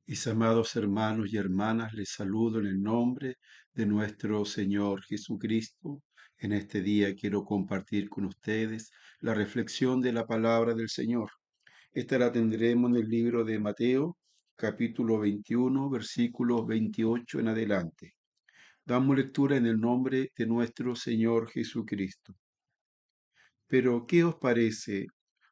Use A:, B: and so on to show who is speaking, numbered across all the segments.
A: Mis amados hermanos y hermanas, les saludo en el nombre de nuestro Señor Jesucristo. En este día quiero compartir con ustedes la reflexión de la palabra del Señor. Esta la tendremos en el libro de Mateo, capítulo 21, versículos 28 en adelante. Damos lectura en el nombre de nuestro Señor Jesucristo. Pero, ¿qué os parece?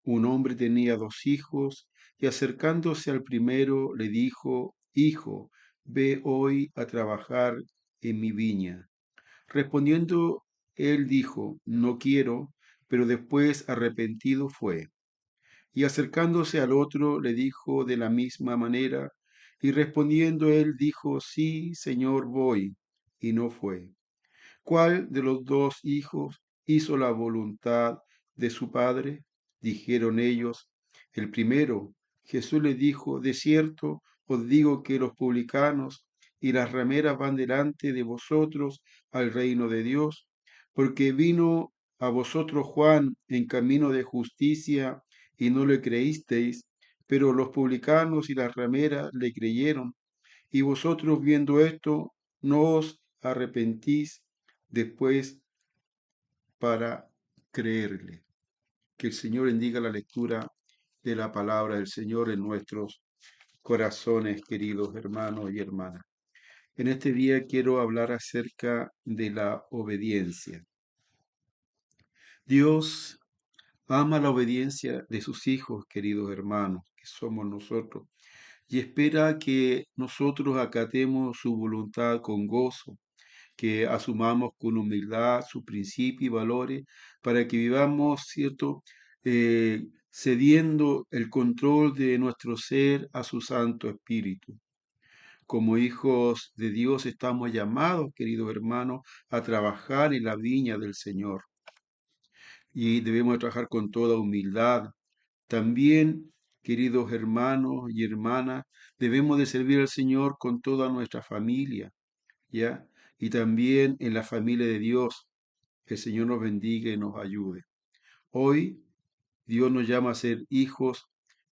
A: Un hombre tenía dos hijos, y acercándose al primero le dijo: Hijo, ve hoy a trabajar en mi viña. Respondiendo él dijo: No quiero, pero después arrepentido fue. Y acercándose al otro le dijo de la misma manera, y respondiendo él dijo: Sí, Señor, voy, y no fue. ¿Cuál de los dos hijos hizo la voluntad de su padre? Dijeron ellos: el primero. Jesús les dijo: de cierto os digo que los publicanos y las rameras van delante de vosotros al reino de Dios, porque vino a vosotros Juan en camino de justicia y no le creísteis, pero los publicanos y las rameras le creyeron. Y vosotros, viendo esto, no os arrepentís después para creerle. Que el Señor bendiga la lectura de la palabra del Señor en nuestros corazones, queridos hermanos y hermanas. En este día quiero hablar acerca de la obediencia. Dios ama la obediencia de sus hijos, queridos hermanos, que somos nosotros, y espera que nosotros acatemos su voluntad con gozo, que asumamos con humildad sus principios y valores para que vivamos, ¿cierto? Cediendo el control de nuestro ser a su Santo Espíritu. Como hijos de Dios estamos llamados, queridos hermanos, a trabajar en la viña del Señor y debemos trabajar con toda humildad. También, queridos hermanos y hermanas, debemos de servir al Señor con toda nuestra familia, ¿ya? Y también en la familia de Dios. Que el Señor nos bendiga y nos ayude. Hoy Dios nos llama a ser hijos,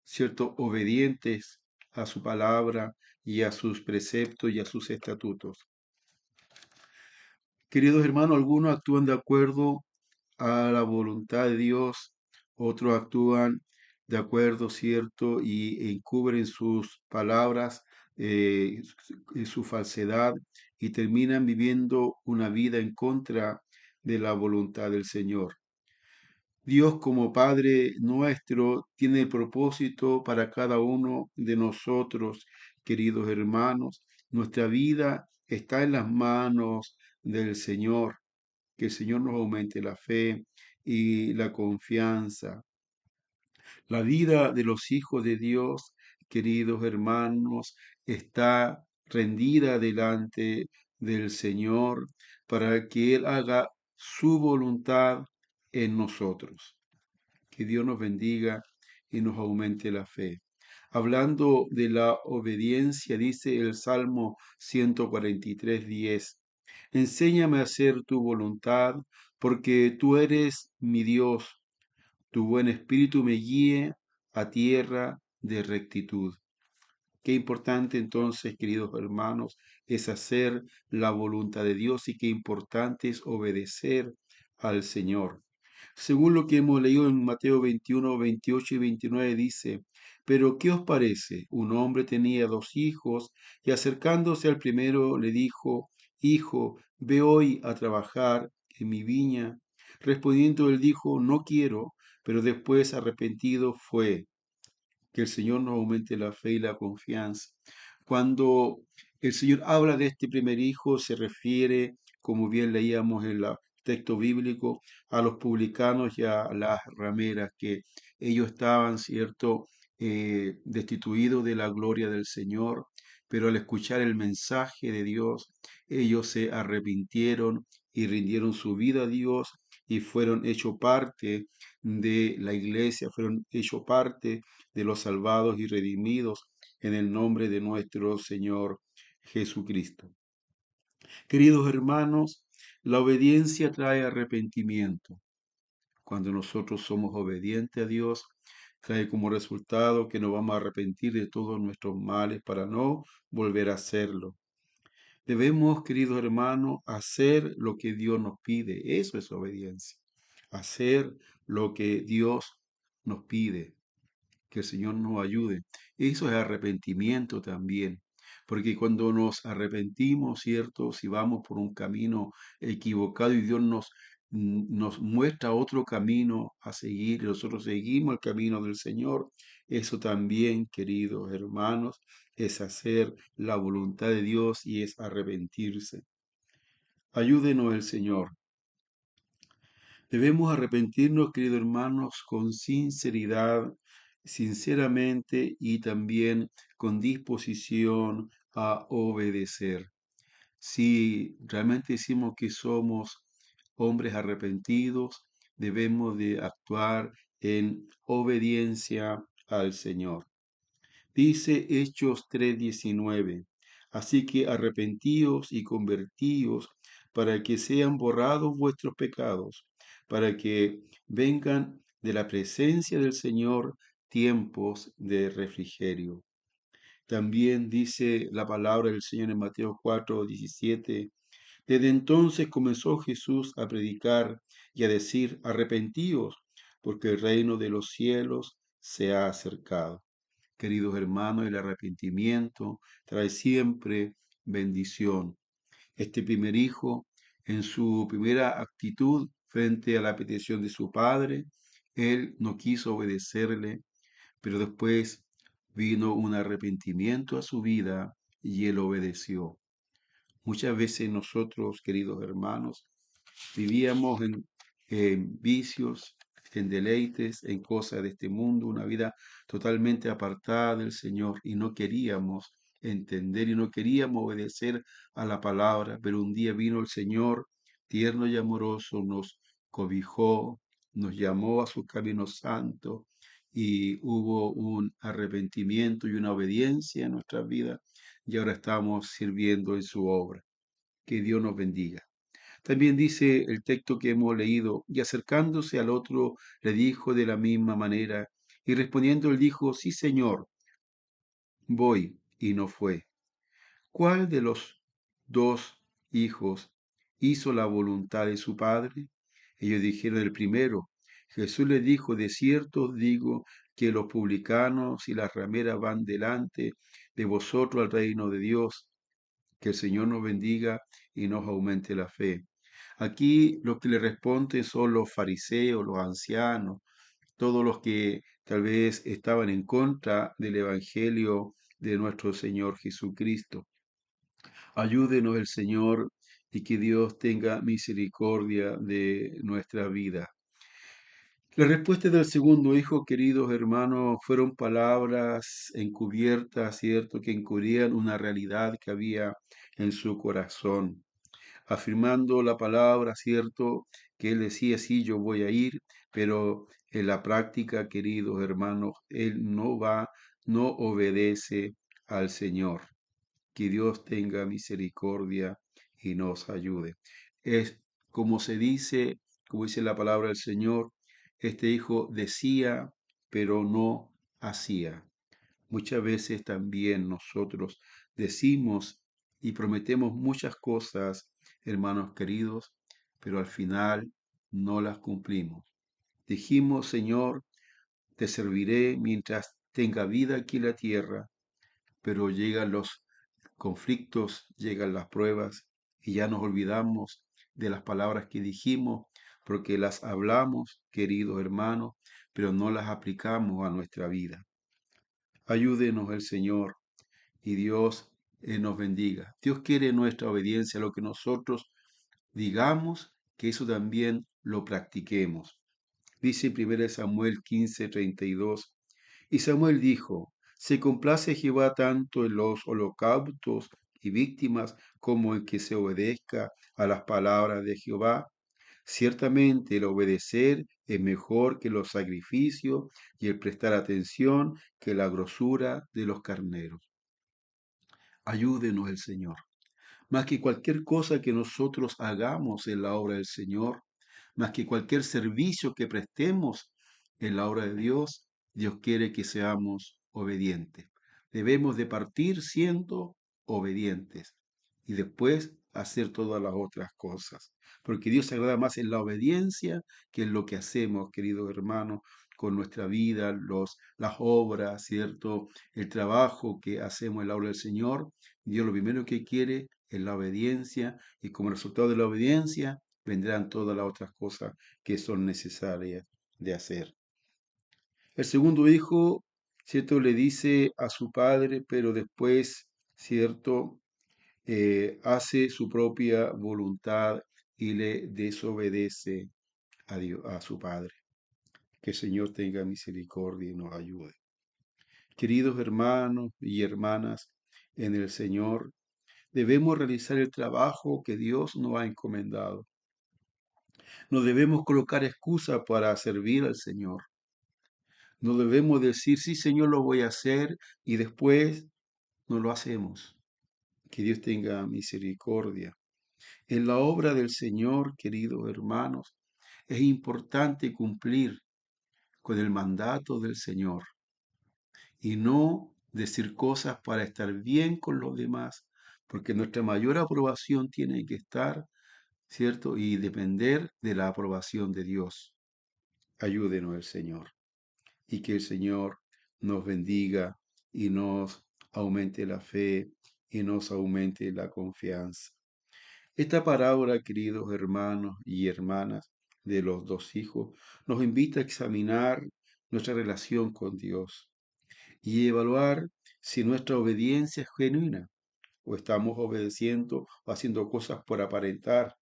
A: ¿cierto? Obedientes a su palabra y a sus preceptos y a sus estatutos. Queridos hermanos, algunos actúan de acuerdo a la voluntad de Dios, otros actúan de acuerdo, ¿cierto? Y encubren sus palabras, su falsedad y terminan viviendo una vida en contra de la voluntad del Señor. Dios como Padre nuestro tiene el propósito para cada uno de nosotros, queridos hermanos. Nuestra vida está en las manos del Señor. Que el Señor nos aumente la fe y la confianza. La vida de los hijos de Dios, queridos hermanos, está rendida delante del Señor para que Él haga su voluntad en nosotros. Que Dios nos bendiga y nos aumente la fe. Hablando de la obediencia, dice el Salmo 143:10. Enséñame a hacer tu voluntad, porque tú eres mi Dios. Tu buen espíritu me guíe a tierra de rectitud. Qué importante entonces, queridos hermanos, es hacer la voluntad de Dios y qué importante es obedecer al Señor. Según lo que hemos leído en Mateo 21, 28 y 29 dice: Pero ¿qué os parece? Un hombre tenía dos hijos y acercándose al primero le dijo: Hijo, ve hoy a trabajar en mi viña. Respondiendo él dijo: No quiero, pero después arrepentido fue. Que el Señor nos aumente la fe y la confianza. Cuando el Señor habla de este primer hijo, se refiere, como bien leíamos en el texto bíblico, a los publicanos y a las rameras, que ellos estaban, ¿cierto?, destituidos de la gloria del Señor, pero al escuchar el mensaje de Dios, ellos se arrepintieron y rindieron su vida a Dios y fueron hechos parte de la iglesia, fueron hechos parte de los salvados y redimidos en el nombre de nuestro Señor Jesucristo. Queridos hermanos, la obediencia trae arrepentimiento. Cuando nosotros somos obedientes a Dios, trae como resultado que nos vamos a arrepentir de todos nuestros males para no volver a hacerlo. Debemos, queridos hermanos, hacer lo que Dios nos pide. Eso es obediencia. Hacer lo que Dios nos pide. Que el Señor nos ayude. Eso es arrepentimiento también. Porque cuando nos arrepentimos, ¿cierto? Si vamos por un camino equivocado y Dios nos muestra otro camino a seguir y nosotros seguimos el camino del Señor, eso también, queridos hermanos, es hacer la voluntad de Dios y es arrepentirse. Ayúdenos el Señor. Debemos arrepentirnos, queridos hermanos, con sinceridad, sinceramente y también con disposición a obedecer. Si realmente decimos que somos hombres arrepentidos, debemos de actuar en obediencia al Señor. Dice Hechos 3:19, así que arrepentíos y convertíos para que sean borrados vuestros pecados, para que vengan de la presencia del Señor tiempos de refrigerio. También dice la palabra del Señor en Mateo 4:17, desde entonces comenzó Jesús a predicar y a decir, arrepentíos, porque el reino de los cielos se ha acercado. Queridos hermanos, el arrepentimiento trae siempre bendición. Este primer hijo, en su primera actitud frente a la petición de su padre, él no quiso obedecerle, pero después vino un arrepentimiento a su vida y él obedeció. Muchas veces nosotros, queridos hermanos, vivíamos en vicios, en deleites, en cosas de este mundo, una vida totalmente apartada del Señor y no queríamos entender y no queríamos obedecer a la palabra, pero un día vino el Señor, tierno y amoroso, nos cobijó, nos llamó a sus caminos santos y hubo un arrepentimiento y una obediencia en nuestras vidas y ahora estamos sirviendo en su obra. Que Dios nos bendiga. También dice el texto que hemos leído, y acercándose al otro le dijo de la misma manera, y respondiendo él dijo, sí, Señor, voy, y no fue. ¿Cuál de los dos hijos hizo la voluntad de su padre? Ellos dijeron el primero. Jesús les dijo, de cierto os digo que los publicanos y las rameras van delante de vosotros al reino de Dios. Que el Señor nos bendiga y nos aumente la fe. Aquí los que le responden son los fariseos, los ancianos, todos los que tal vez estaban en contra del Evangelio de nuestro Señor Jesucristo. Ayúdenos el Señor y que Dios tenga misericordia de nuestra vida. La respuesta del segundo hijo, queridos hermanos, fueron palabras encubiertas, ¿cierto?, que encubrían una realidad que había en su corazón, afirmando la palabra, ¿cierto?, que él decía, sí, yo voy a ir, pero en la práctica, queridos hermanos, él no va, no obedece al Señor. Que Dios tenga misericordia y nos ayude. Es como se dice, como dice la palabra del Señor, este hijo decía, pero no hacía. Muchas veces también nosotros decimos y prometemos muchas cosas, hermanos queridos, pero al final no las cumplimos. Dijimos, Señor, te serviré mientras tenga vida aquí en la tierra, pero llegan los conflictos, llegan las pruebas y ya nos olvidamos de las palabras que dijimos porque las hablamos, queridos hermanos, pero no las aplicamos a nuestra vida. Ayúdenos el Señor y Dios nos bendiga. Dios quiere nuestra obediencia, lo que nosotros digamos, que eso también lo practiquemos. Dice 1 Samuel 15:32, y Samuel dijo, se complace Jehová tanto en los holocaustos y víctimas como en que se obedezca a las palabras de Jehová. Ciertamente el obedecer es mejor que los sacrificios y el prestar atención que la grosura de los carneros. Ayúdenos el Señor. Más que cualquier cosa que nosotros hagamos en la obra del Señor, más que cualquier servicio que prestemos en la obra de Dios, Dios quiere que seamos obedientes. Debemos de partir siendo obedientes y después hacer todas las otras cosas. Porque Dios se agrada más en la obediencia que en lo que hacemos, queridos hermanos, con nuestra vida, las obras, ¿cierto? El trabajo que hacemos en la obra del Señor. Dios lo primero que quiere es la obediencia y como resultado de la obediencia vendrán todas las otras cosas que son necesarias de hacer. El segundo hijo, ¿cierto? Le dice a su padre, pero después, ¿cierto? Hace su propia voluntad y le desobedece a Dios, a su padre. Que el Señor tenga misericordia y nos ayude. Queridos hermanos y hermanas en el Señor, debemos realizar el trabajo que Dios nos ha encomendado. No debemos colocar excusas para servir al Señor. No debemos decir, sí, Señor, lo voy a hacer y después no lo hacemos. Que Dios tenga misericordia. En la obra del Señor, queridos hermanos, es importante cumplir con el mandato del Señor y no decir cosas para estar bien con los demás, porque nuestra mayor aprobación tiene que estar, ¿cierto? Y depender de la aprobación de Dios. Ayúdenos el Señor y que el Señor nos bendiga y nos aumente la fe y nos aumente la confianza. Esta parábola, queridos hermanos y hermanas de los dos hijos, nos invita a examinar nuestra relación con Dios y evaluar si nuestra obediencia es genuina o estamos obedeciendo o haciendo cosas por aparentar.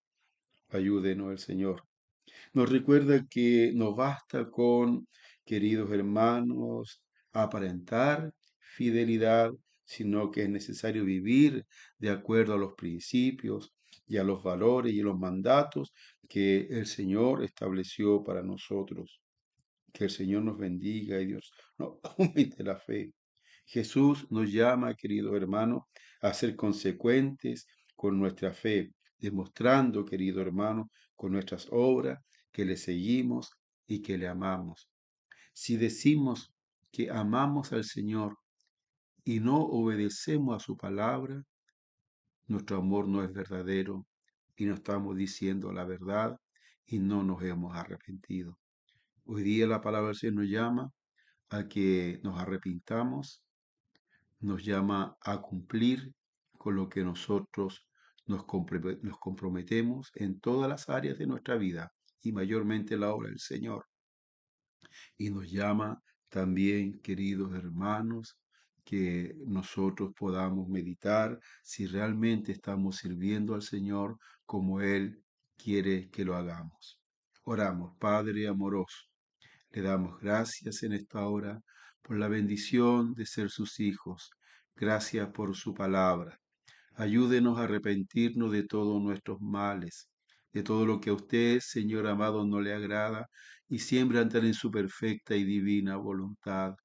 A: Ayúdenos el Señor. Nos recuerda que no basta con, queridos hermanos, aparentar fidelidad, sino que es necesario vivir de acuerdo a los principios y a los valores y los mandatos que el Señor estableció para nosotros. Que el Señor nos bendiga y Dios nos aumente la fe. Jesús nos llama, queridos hermanos, a ser consecuentes con nuestra fe, demostrando, querido hermano, con nuestras obras que le seguimos y que le amamos. Si decimos que amamos al Señor y no obedecemos a su palabra, nuestro amor no es verdadero y no estamos diciendo la verdad y no nos hemos arrepentido. Hoy día la palabra del Señor nos llama a que nos arrepintamos, nos llama a cumplir con lo que nosotros nos comprometemos en todas las áreas de nuestra vida y mayormente la obra del Señor. Y nos llama también, queridos hermanos, que nosotros podamos meditar si realmente estamos sirviendo al Señor como Él quiere que lo hagamos. Oramos, Padre amoroso. Le damos gracias en esta hora por la bendición de ser sus hijos. Gracias por su palabra. Ayúdenos a arrepentirnos de todos nuestros males, de todo lo que a usted, Señor amado, no le agrada, y siempre andar en su perfecta y divina voluntad.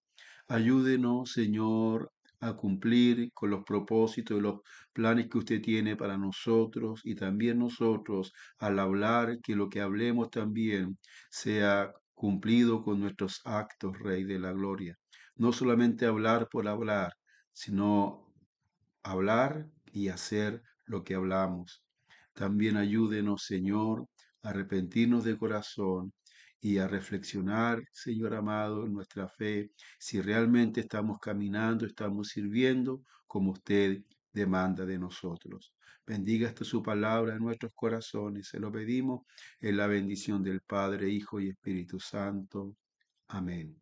A: Ayúdenos, Señor, a cumplir con los propósitos y los planes que usted tiene para nosotros y también nosotros al hablar, que lo que hablemos también sea cumplido con nuestros actos, Rey de la Gloria. No solamente hablar por hablar, sino hablar y hacer lo que hablamos. También ayúdenos, Señor, a arrepentirnos de corazón y a reflexionar, Señor amado, en nuestra fe, si realmente estamos caminando, estamos sirviendo como usted demanda de nosotros. Bendiga esta su palabra en nuestros corazones. Se lo pedimos en la bendición del Padre, Hijo y Espíritu Santo. Amén.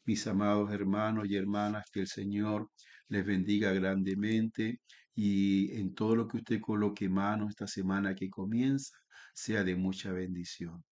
A: Mis amados hermanos y hermanas, que el Señor les bendiga grandemente y en todo lo que usted coloque mano esta semana que comienza, sea de mucha bendición.